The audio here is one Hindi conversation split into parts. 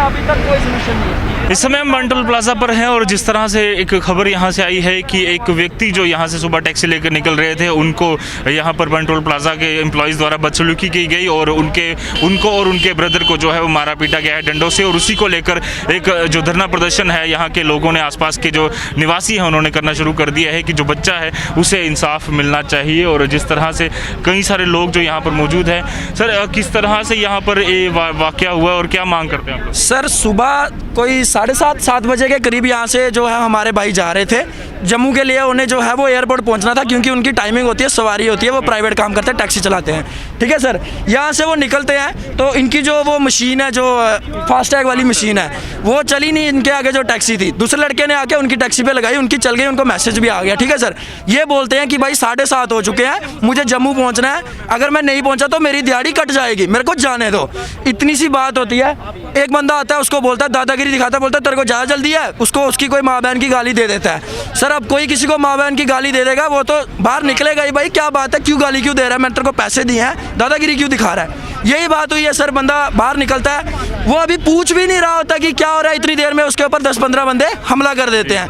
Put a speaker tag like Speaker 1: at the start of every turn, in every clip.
Speaker 1: अभी तक कोई सलूशन नहीं है।
Speaker 2: इस समय हम बंटोल प्लाजा पर हैं और जिस तरह से एक खबर यहाँ से आई है कि एक व्यक्ति जो यहाँ से सुबह टैक्सी लेकर निकल रहे थे उनको यहाँ पर बंटोल प्लाजा के एम्प्लॉयज़ द्वारा बदसलूकी की गई और उनको और उनके ब्रदर को जो है वो मारा पीटा गया है डंडों से। और उसी को लेकर एक जो धरना प्रदर्शन है यहाँ के लोगों ने, आसपास के जो निवासी हैं उन्होंने करना शुरू कर दिया है कि जो बच्चा है उसे इंसाफ मिलना चाहिए। और जिस तरह से कई सारे लोग जो यहाँ पर मौजूद हैं, सर किस तरह से यहाँ पर ये वाक़या हुआ और क्या मांग करते हैं आप लोग?
Speaker 1: सर सुबह कोई 7:30 बजे के करीब यहाँ से जो है हमारे भाई जा रहे थे जम्मू के लिए। उन्हें जो है वो एयरपोर्ट पहुँचना था क्योंकि उनकी टाइमिंग होती है, सवारी होती है, वो प्राइवेट काम करते हैं, टैक्सी चलाते हैं। ठीक है सर, यहाँ से वो निकलते हैं तो इनकी जो वो मशीन है, जो फास्टैग वाली मशीन है, वो चली नहीं। इनके आगे जो टैक्सी थी, दूसरे लड़के ने आके उनकी टैक्सी पे लगाई, उनकी चल गई, उनको मैसेज भी आ गया। ठीक है सर, ये बोलते हैं कि भाई 7:30 हो चुके हैं, मुझे जम्मू पहुँचना है, अगर मैं नहीं पहुँचा तो मेरी दिहाड़ी कट जाएगी, मेरे को जाने दो। इतनी सी बात होती है। एक बंदा आता है, उसको बोलता है, दादागिरी दिखाता है, बोलता है तेरे को ज़्यादा जल्दी है, उसको उसकी कोई माँ बहन की गाली दे देता है। सर अब कोई किसी को माँ बहन की गाली दे देगा, वो तो बाहर निकलेगा ही, भाई क्या बात है, क्यों गाली क्यों दे रहा है, मैंने तेरे को पैसे दिए हैं, दादागिरी क्यों दिखा रहा है। यही बात हुई है सर। बंदा बाहर निकलता है, वो अभी पूछ भी नहीं रहा होता कि क्या हो रहा है, इतनी देर में उसके ऊपर 10-15 बंदे हमला कर देते हैं।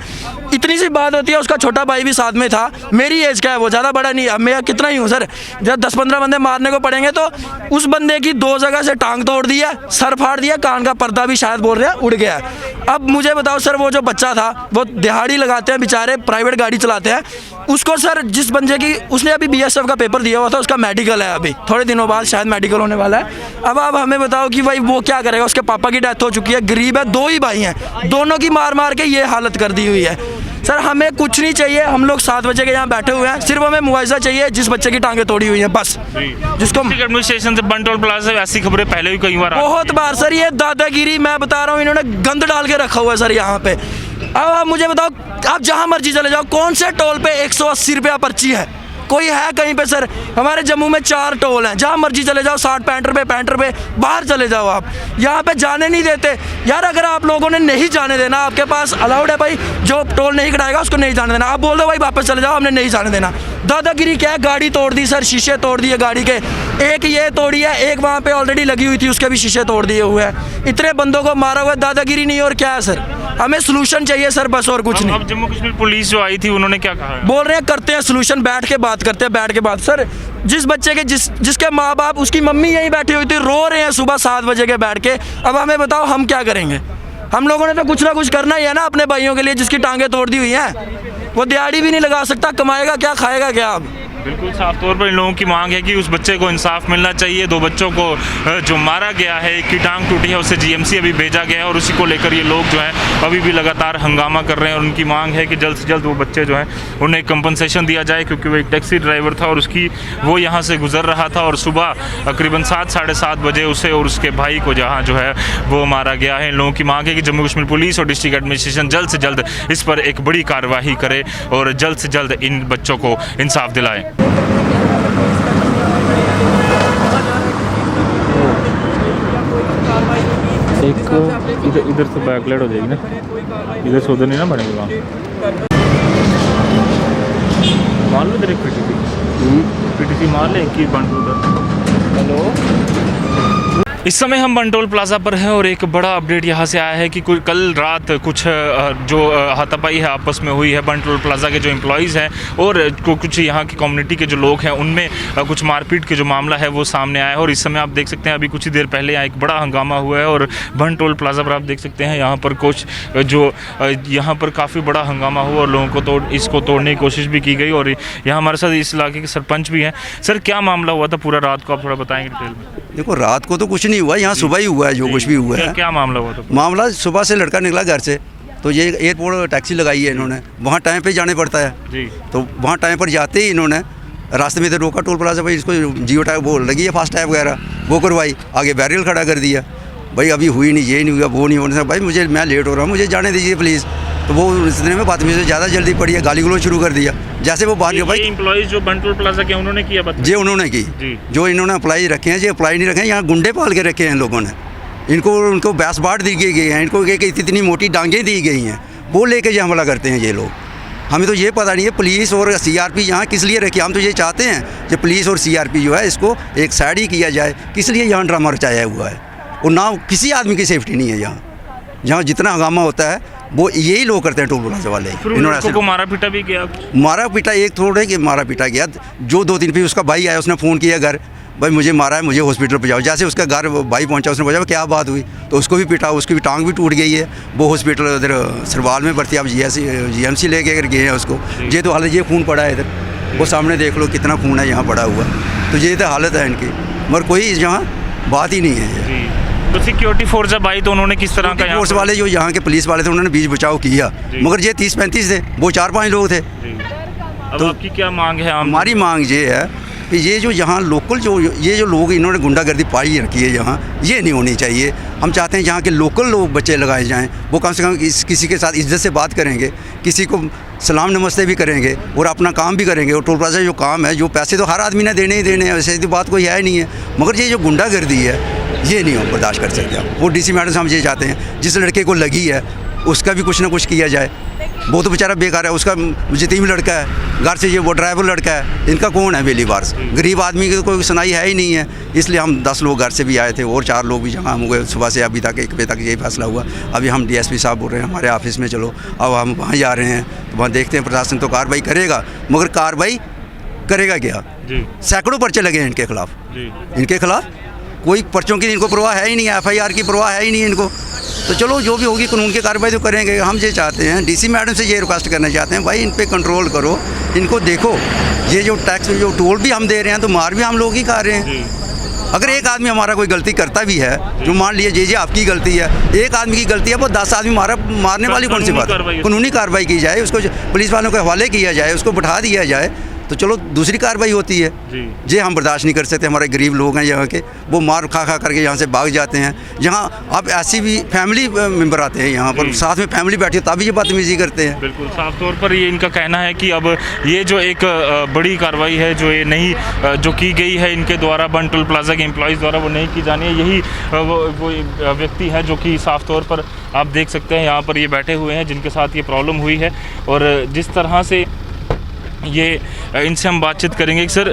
Speaker 1: इतनी सी बात होती है। उसका छोटा भाई भी साथ में था, मेरी एज का है, वो ज़्यादा बड़ा नहीं है, मैं कितना ही हूँ सर। जब 10-15 बंदे मारने को पड़ेंगे तो उस बंदे की 2 जगह से टांग तोड़ दी है, सर फाड़ दिया, कान का पर्दा भी शायद बोल रहे हैं उड़ गया है। अब मुझे बताओ सर, वो जो बच्चा था वो दिहाड़ी लगाते हैं बेचारे, प्राइवेट गाड़ी चलाते हैं, उसको सर जिस बंदे की, उसने अभी BSF का पेपर दिया हुआ था, उसका मेडिकल है, अभी थोड़े दिनों बाद शायद मेडिकल होने वाला है। अब आप हमें बताओ कि भाई वो क्या करेगा, उसके पापा की डेथ हो चुकी है, गरीब है, 2 ही भाई हैं, दोनों की मार मार के ये हालत कर दी हुई है। सर हमें कुछ नहीं चाहिए, हम लोग 7 बजे के यहाँ बैठे हुए हैं, सिर्फ हमें मुआवजा चाहिए जिस बच्चे की टांगें तोड़ी हुई हैं, बस। जिसको
Speaker 2: एडमिनिस्ट्रेशन से बंटोल प्लाजा से ऐसी खबरें पहले भी कई बार,
Speaker 1: बहुत बार सर, ये दादागिरी मैं बता रहा हूँ, इन्होंने गंद डाल के रखा हुआ है सर यहाँ पे। अब आप मुझे बताओ, आप जहाँ मर्जी चले जाओ, कौन से टोल पे 180 रुपया पर्ची है, कोई है कहीं पे सर? हमारे जम्मू में 4 टोल हैं, जहाँ मर्जी चले जाओ 60-65 रुपये 65 रुपये, बाहर चले जाओ आप, यहाँ पे जाने नहीं देते यार। अगर आप लोगों ने नहीं जाने देना, आपके पास अलाउड है भाई, जो टोल नहीं कटाएगा उसको नहीं जाने देना, आप बोल दो भाई वापस चले जाओ, हमने नहीं जाने देना। दादागिरी क्या है, गाड़ी तोड़ दी सर, शीशे तोड़ दिए गाड़ी के, एक ये तोड़ी है, एक वहाँ पे ऑलरेडी लगी हुई थी, उसके भी शीशे तोड़ दिए हुए हैं। इतने बंदों को मारा हुआ, दादागिरी नहीं और क्या है सर? हमें सोल्यूशन चाहिए सर, बस और कुछ नहीं।
Speaker 2: अब जम्मू कश्मीर पुलिस जो आई थी उन्होंने क्या कहा है?
Speaker 1: बोल रहे हैं करते हैं सोल्यूशन, बैठ के बात करते हैं, बैठ के बात। सर जिस बच्चे के जिसके माँ बाप, उसकी मम्मी यहीं बैठी हुई थी, रो रहे हैं सुबह 7 बजे के बैठ के। अब हमें बताओ हम क्या करेंगे? हम लोगों ने तो कुछ ना कुछ करना ही है ना अपने भाइयों के लिए, जिसकी टांगें तोड़ दी हुई हैं। वो दिहाड़ी भी नहीं लगा सकता, कमाएगा क्या, खाएगा क्या? अब
Speaker 2: बिल्कुल साफ तौर पर इन लोगों की मांग है कि उस बच्चे को इंसाफ मिलना चाहिए। 2 बच्चों को जो मारा गया है, एक की टांग टूटी है, उसे GMC अभी भेजा गया है और उसी को लेकर ये लोग जो हैं अभी भी लगातार हंगामा कर रहे हैं। और उनकी मांग है कि जल्द से जल्द वो बच्चे जो हैं उन्हें कंपनसेशन दिया जाए, क्योंकि वो एक टैक्सी ड्राइवर था और वो यहाँ से गुजर रहा था और सुबह तकरीबन 7-7:30 बजे उसे और उसके भाई को जहाँ जो है वो मारा गया है। इन लोगों की मांग है कि जम्मू कश्मीर पुलिस और डिस्ट्रिक्ट एडमिनिस्ट्रेशन जल्द से जल्द इस पर एक बड़ी कार्रवाई करे और जल्द से जल्द इन बच्चों को इंसाफ दिलाए। एक इधर से बैकलाइट हो जाएगी ना, इधर से उधर नहीं ना बढ़ेगा वहाँ। मान लो तेरे PTC मान ले कि बंद उधर। हेलो, इस समय हम बंटोल प्लाजा पर हैं और एक बड़ा अपडेट यहाँ से आया है कि कल रात कुछ जो हाथापाई है आपस में हुई है बंटोल प्लाजा के जो एम्प्लॉयज़ हैं और कुछ यहाँ की कम्युनिटी के जो लोग हैं, उनमें कुछ मारपीट के जो मामला है वो सामने आया है। और इस समय आप देख सकते हैं अभी कुछ ही देर पहले यहाँ एक बड़ा हंगामा हुआ है और बंटोल प्लाजा पर आप देख सकते हैं यहाँ पर कुछ जो यहाँ पर काफ़ी बड़ा हंगामा हुआ और लोगों को इसको तोड़ने की कोशिश भी की गई। और यहाँ हमारे साथ इस इलाके के सरपंच भी हैं। सर क्या मामला हुआ था पूरा रात को, आप थोड़ा बताएंगे डिटेल में?
Speaker 3: देखो रात को तो कुछ नहीं हुआ, यहाँ सुबह ही हुआ है जो कुछ भी हुआ है।
Speaker 2: क्या मामला हुआ था?
Speaker 3: मामला सुबह से लड़का निकला घर से, तो ये एयरपोर्ट टैक्सी लगाई है इन्होंने, वहाँ टाइम पे जाने पड़ता है
Speaker 2: जी।
Speaker 3: तो वहाँ टाइम पर जाते ही इन्होंने रास्ते में इधर रोका टोल प्लाजा, भाई इसको जियो टैग बोल लगी है, फास्ट टैग वगैरह वो करवाई, आगे बैरियल खड़ा कर दिया। भाई अभी हुई नहीं, ये नहीं हुआ, वो नहीं होने से, भाई मुझे मैं लेट हो रहा हूँ, मुझे जाने दीजिए प्लीज़। तो वो इतने में बदतमीजी से ज़्यादा जल्दी पड़ी है, गाली गलौज शुरू कर दिया। जैसे वो बाहर भाई
Speaker 2: एम्प्लॉइज जो बंटोल प्लाजा के उन्होंने किया बदतमीजी?
Speaker 3: ये उन्होंने की,
Speaker 2: जी।
Speaker 3: जो इन्होंने अप्लाई रखे हैं, जो अप्लाई नहीं रखे हैं, यहाँ गुंडे पाल के रखे हैं इन लोगों ने। उनको बैस बाट दी गई है, इनको इतनी मोटी डांगें दी गई हैं, वो लेके ये हमला करते हैं ये लोग। हमें तो ये पता नहीं है पुलिस और सीआरपी यहाँ किस लिए रखी। हम तो ये चाहते हैं कि पुलिस और सीआरपी जो है इसको एक साइड ही किया जाए। किस लिए यहाँ ड्रामा रचाया हुआ है, और ना किसी आदमी की सेफ्टी नहीं है यहाँ। जहाँ जितना हंगामा होता है वो यही लोग करते हैं टोल प्लाजा वाले।
Speaker 2: इन्होंने मारा पीटा भी किया?
Speaker 3: मारा पीटा एक थोड़े कि मारा पीटा गया, जो 2-3 फिर उसका भाई आया, उसने फ़ोन किया घर, भाई मुझे मारा है, मुझे हॉस्पिटल पहुंचाओ। जैसे उसका घर भाई पहुंचा, उसने पूछा क्या बात हुई, तो उसको भी पीटा, उसकी भी टांग भी टूट गई है। वो हॉस्पिटल उधर सरवाल में भर्ती, अब जीएमसी लेके गए हैं उसको। ये तो हालत, ये खून पड़ा है इधर, वो सामने देख लो कितना खून है यहाँ पड़ा हुआ। तो ये तो हालत है इनकी, मगर कोई यहाँ बात ही नहीं है।
Speaker 2: तो सिक्योरिटी फोर्स जब आई तो उन्होंने किस तरह का?
Speaker 3: फोर्स वाले जो यहाँ के पुलिस वाले थे उन्होंने बीच बचाव किया, मगर ये 30-35 थे, वो 4-5 लोग थे।
Speaker 2: तो आपकी क्या मांग है?
Speaker 3: हमारी मांग ये है कि ये जो यहाँ लोकल ये जो लोग इन्होंने गुंडागर्दी पाई रखी है यहाँ, ये नहीं होनी चाहिए। हम चाहते हैं यहाँ के लोकल लोग बच्चे लगाए जाएं, वो कम से कम किसी के साथ इज्जत से बात करेंगे, किसी को सलाम नमस्ते भी करेंगे और अपना काम भी करेंगे। और टोल प्लाजा जो काम है, जो पैसे तो हर आदमी ने देने ही देने हैं, वैसे तो बात कोई है नहीं है, मगर ये जो गुंडागर्दी है ये नहीं हम बर्दाश्त कर सकते। वो डीसी मैडम से हम ये चाहते हैं जिस लड़के को लगी है उसका भी कुछ ना कुछ किया जाए। वो तो बेचारा बेकार है, उसका जितनी लड़का है घर से, ये वो ड्राइवर लड़का है, इनका कौन है बेली बार्स? गरीब आदमी की कोई सुनाई है ही नहीं है। इसलिए हम 10 लोग घर से भी आए थे और 4 लोग भी जमा हो गए सुबह से अभी तक 1 बजे तक यही फैसला हुआ। अभी हम डीएसपी साहब बोल रहे हैं हमारे ऑफिस में चलो, अब हम वहाँ जा रहे हैं, तो वहाँ देखते हैं प्रशासन तो कार्रवाई करेगा, मगर कार्रवाई करेगा क्या? सैकड़ों पर्चे लगे हैं इनके खिलाफ, कोई पर्चों की इनको परवाह है ही नहीं, एफआईआर की परवाह है ही नहीं इनको। तो चलो जो भी होगी कानून की कार्रवाई तो करेंगे। हम ये चाहते हैं, डीसी मैडम से ये रिक्वेस्ट करना चाहते हैं, भाई इन पे कंट्रोल करो, इनको देखो। ये जो टैक्स जो टोल भी हम दे रहे हैं तो मार भी हम लोग ही खा रहे हैं। अगर एक आदमी हमारा कोई गलती करता भी है, जो मान लीजिए ये आपकी गलती है, एक आदमी की गलती है, वो 10 आदमी मारने वाली कौन सी बात? कानूनी कार्रवाई की जाए, उसको पुलिस वालों के हवाले किया जाए, उसको बैठा दिया जाए, तो चलो दूसरी कार्रवाई होती है। ये हम बर्दाश्त नहीं कर सकते। हमारे गरीब लोग हैं यहाँ के, वो मार खा करके यहाँ से भाग जाते हैं। यहाँ अब ऐसी भी फैमिली मेंबर आते हैं यहाँ पर, साथ में फैमिली बैठी है तभी ये बदतमीजी करते हैं।
Speaker 2: बिल्कुल साफ तौर पर ये इनका कहना है कि अब ये जो एक बड़ी कार्रवाई है जो ये नहीं जो की गई है इनके द्वारा, बंटोल प्लाजा के एम्प्लॉइज़ द्वारा, वो नहीं की जानी है। यही वो व्यक्ति है जो कि साफ तौर पर आप देख सकते हैं यहाँ पर ये बैठे हुए हैं, जिनके साथ ये प्रॉब्लम हुई है। और जिस तरह से ये इनसे हम बातचीत करेंगे। सर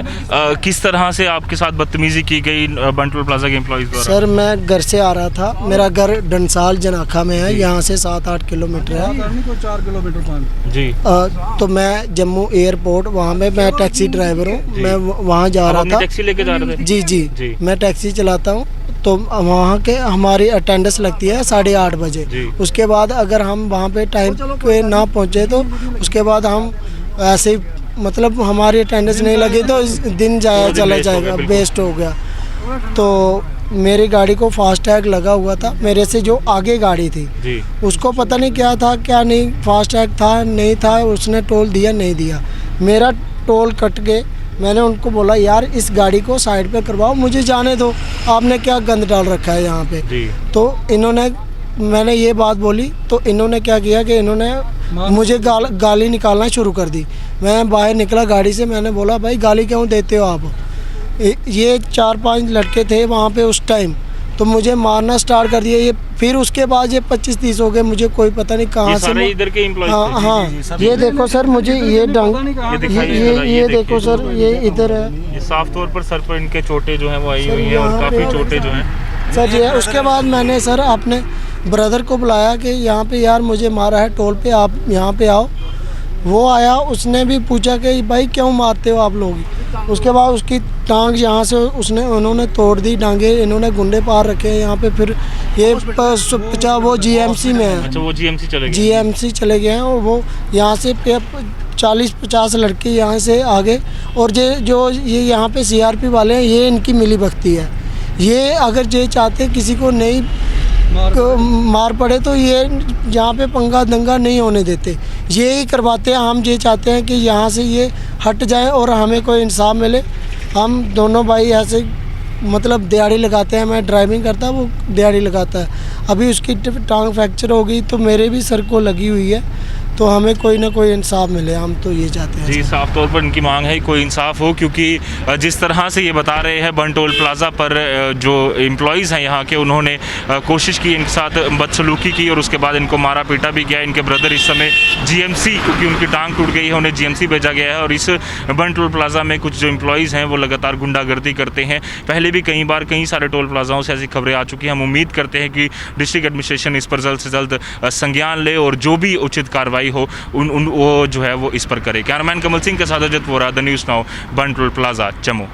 Speaker 2: किस तरह से आपके साथ बदतमीजी की गई बंटोल प्लाजा के एम्प्लॉइज़ द्वारा?
Speaker 4: सर मैं घर से आ रहा था, मेरा घर डंसाल जनाखा में है, यहाँ से 7-8 किलोमीटर है।
Speaker 5: 4 किलोमीटर
Speaker 2: जी।
Speaker 4: तो मैं जम्मू एयरपोर्ट, वहाँ में मैं टैक्सी ड्राइवर हूँ, मैं वहाँ जा रहा था।
Speaker 2: टैक्सी लेके जा रहे थे?
Speaker 4: जी, मैं टैक्सी चलाता हूँ। तो वहाँ के हमारी अटेंडेंस लगती है 8:30 बजे। उसके बाद अगर हम वहाँ पे टाइम पे ना पहुँचे तो उसके बाद हम ऐसे मतलब हमारी अटेंडेंस नहीं लगी तो दिन चला जाएगा, वेस्ट हो गया। तो मेरी गाड़ी को फास्ट टैग लगा हुआ था, मेरे से जो आगे गाड़ी थी उसको पता नहीं क्या था क्या नहीं, फास्ट टैग था नहीं था, उसने टोल दिया नहीं दिया, मेरा टोल कट गए। मैंने उनको बोला यार इस गाड़ी को साइड पे करवाओ, मुझे जाने दो, आपने क्या गंद डाल रखा है यहाँ पे। तो मैंने ये बात बोली तो इन्होंने क्या किया कि इन्होंने मुझे गाली निकालना शुरू कर दी। मैं बाहर निकला गाड़ी से, मैंने बोला भाई गाली क्यों देते हो आप? ये 4-5 लड़के थे वहाँ पे उस टाइम, तो मुझे मारना स्टार्ट कर दिया। ये फिर उसके बाद ये 25-30 हो गए, मुझे कोई पता नहीं कहाँ से।
Speaker 2: इधर के एम्प्लॉइज?
Speaker 4: हाँ, ये देखो सर, मुझे ये देखो सर, ये इधर है।
Speaker 2: ये साफ तौर पर सर पर इनके चोटें जो हैं वो आई हुई हैं और काफ़ी चोटें जो हैं
Speaker 4: सर ये। उसके बाद मैंने सर अपने ब्रदर को बुलाया कि यहाँ पे यार मुझे मारा है टोल पे, आप यहाँ पे आओ। वो आया, उसने भी पूछा कि भाई क्यों मारते हो आप लोग? उसके बाद उसकी टांग यहाँ से उन्होंने तोड़ दी डांगे, इन्होंने गुंडे पार रखे हैं यहाँ पे। फिर ये वो जीएमसी में है।
Speaker 2: अच्छा, वो
Speaker 4: जीएमसी चले गए हैं और वो यहाँ से 40-50 लड़के यहाँ से आगे। और ये यहाँ पे सीआरपी वाले हैं, ये इनकी मिली भगती है। ये अगर ये चाहते किसी को नहीं मार पड़े तो ये यहाँ पे पंगा दंगा नहीं होने देते, ये ही करवाते हैं। हम ये चाहते हैं कि यहाँ से ये हट जाए और हमें कोई इंसाफ मिले। हम दोनों भाई ऐसे मतलब दिहाड़ी लगाते हैं, मैं ड्राइविंग करता, वो दिहाड़ी लगाता है। अभी उसकी टांग फ्रैक्चर हो गई तो मेरे भी सर को लगी हुई है, तो हमें कोई ना कोई इंसाफ मिले, हम तो ये चाहते हैं।
Speaker 2: जी, साफ तौर पर इनकी मांग है कि कोई इंसाफ हो, क्योंकि जिस तरह से ये बता रहे हैं बंटोल प्लाज़ा पर जो एम्प्लॉयज़ हैं यहाँ के, उन्होंने कोशिश की इनके साथ बदसलूकी की और उसके बाद इनको मारा पीटा भी गया। इनके ब्रदर इस समय जीएमसी, क्योंकि उनकी टांग टूट गई है, उन्हें जीएमसी भेजा गया है। और इस बंटोल प्लाज़ा में कुछ जो एम्प्लॉयज़ हैं वो लगातार गुंडागर्दी करते हैं। पहले भी कई बार कई सारे टोल प्लाज़ाओं से ऐसी खबरें आ चुकी हैं। हम उम्मीद करते हैं कि डिस्ट्रिक्ट एडमिनिस्ट्रेशन इस पर जल्द से जल्द संज्ञान ले और जो भी उचित कार्रवाई हो वो जो है वो इस पर करे। कैमरामैन कमल सिंह के साथ Ajay Vora, the news now, Bantol plaza, Jammu.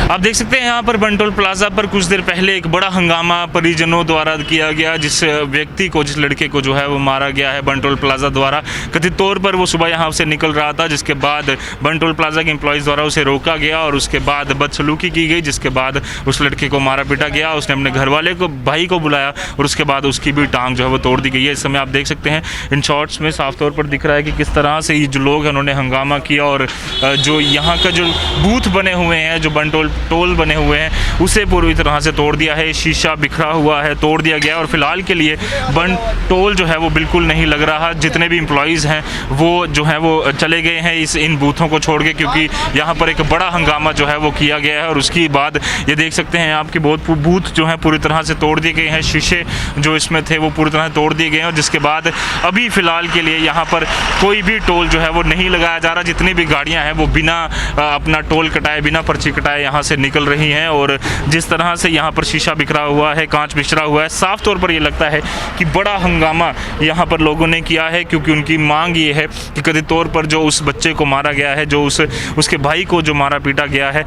Speaker 2: आप देख सकते हैं यहाँ पर बंटोल प्लाज़ा पर कुछ देर पहले एक बड़ा हंगामा परिजनों द्वारा किया गया, जिस व्यक्ति को, जिस लड़के को जो है वो मारा गया है बंटोल प्लाज़ा द्वारा। कथित तौर पर वो सुबह यहाँ से निकल रहा था, जिसके बाद बंटोल प्लाज़ा के एम्प्लॉयज़ द्वारा उसे रोका गया और उसके बाद बदसलूकी की गई, जिसके बाद उस लड़के को मारा पीटा गया। उसने अपने घर वाले को, भाई को बुलाया और उसके बाद उसकी भी टांग जो है वो तोड़ दी गई है। इस समय आप देख सकते हैं इन शॉर्ट्स में साफ तौर पर दिख रहा है कि किस तरह से ये जो लोग हैं उन्होंने हंगामा किया और जो यहाँ का जो बूथ बने हुए हैं, जो बंटोल टोल बने हुए हैं, उसे पूरी तरह से तोड़ दिया है। शीशा बिखरा हुआ है, तोड़ दिया गया और फिलहाल के लिए बंटोल जो है वो बिल्कुल नहीं लग रहा। जितने भी एम्प्लॉयज़ हैं वो जो है वो चले गए हैं इन बूथों को छोड़ के, क्योंकि यहाँ पर एक बड़ा हंगामा जो है वो किया गया है। और उसके बाद ये देख सकते हैं आपके बहुत बूथ जो है पूरी तरह से तोड़ दिए गए हैं, शीशे जो इसमें थे वो पूरी तरह से तोड़ दिए गए हैं। और जिसके बाद अभी फ़िलहाल के लिए यहाँ पर कोई भी टोल जो है वो नहीं लगाया जा रहा। जितनी भी गाड़ियाँ हैं वो बिना अपना टोल कटाए, बिना पर्ची कटाए यहाँ से निकल रही हैं। और जिस तरह से यहाँ पर शीशा बिखरा हुआ है, कांच बिखरा हुआ है, साफ तौर पर ये लगता है कि बड़ा हंगामा यहाँ पर लोगों ने किया है, क्योंकि उनकी मांग ये है कि कथित तौर पर जो उस बच्चे को मारा गया है, जो उसके भाई को जो मारा पीटा गया है,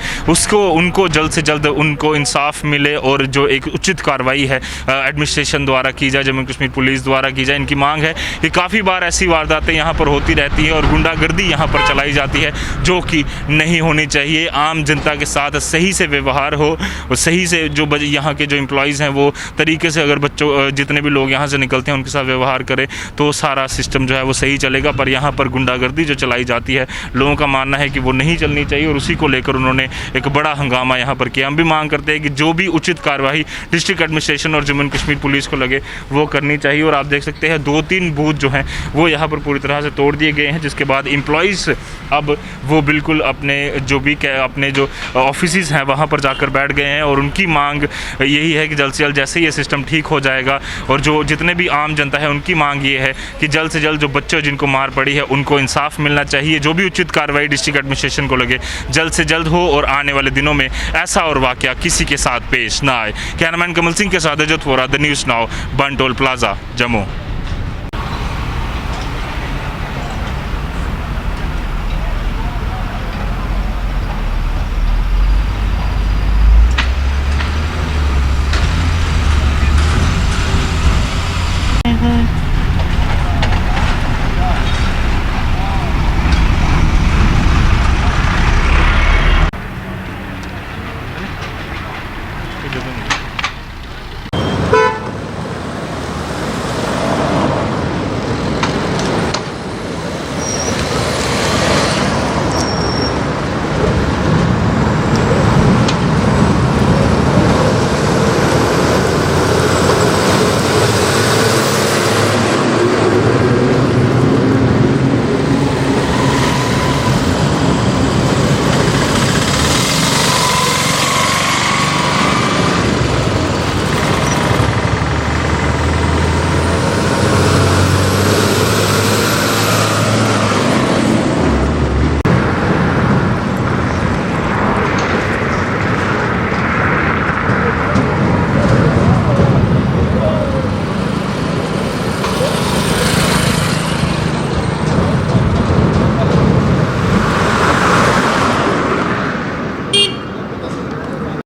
Speaker 2: उनको जल्द से जल्द उनको इंसाफ मिले और जो एक उचित कार्रवाई है एडमिनिस्ट्रेशन द्वारा की जाए, जम्मू कश्मीर पुलिस द्वारा की जाए। इनकी मांग है कि काफ़ी बार ऐसी वारदातें यहाँ पर होती रहती है और गुंडागर्दी यहाँ पर चलाई जाती है, जो कि नहीं होनी चाहिए। आम जनता के साथ सही से व्यवहार हो और सही से जो यहाँ के जो एम्प्लॉयज़ हैं वो तरीके से, अगर बच्चों जितने भी लोग यहाँ से निकलते हैं उनके साथ व्यवहार करें तो सारा सिस्टम जो है वो सही चलेगा। पर यहाँ पर गुंडागर्दी जो चलाई जाती है, लोगों का मानना है कि वो नहीं चलनी चाहिए और उसी को लेकर उन्होंने एक बड़ा हंगामा यहाँ पर किया। हम भी मांग करते हैं कि जो भी उचित कार्रवाई डिस्ट्रिक्ट एडमिनिस्ट्रेशन और जम्मू कश्मीर पुलिस को लगे वो करनी चाहिए। और आप देख सकते हैं 2-3 बूथ जो हैं वो यहाँ पर पूरी तरह से तोड़ दिए गए हैं, जिसके बाद एम्प्लॉयज़ अब वो बिल्कुल अपने जो ऑफिसेज़ हैं वहाँ पर जाकर बैठ गए हैं। और उनकी मांग यही है कि जल्द से जल्द जैसे ये सिस्टम ठीक हो जाएगा और जो जितने भी आम जनता है उनकी मांग ये है कि जल्द से जल्द जो बच्चों जिनको मार पड़ी है उनको इंसाफ मिलना चाहिए। जो भी उचित कार्रवाई डिस्ट्रिक्ट एडमिनिस्ट्रेशन को लगे जल्द से जल्द हो और आने वाले दिनों में ऐसा और वाकया किसी के साथ पेश ना आए। कैमरामैन कमल सिंह के साथ Ajay Vora, the news now, Bantol plaza, Jammu.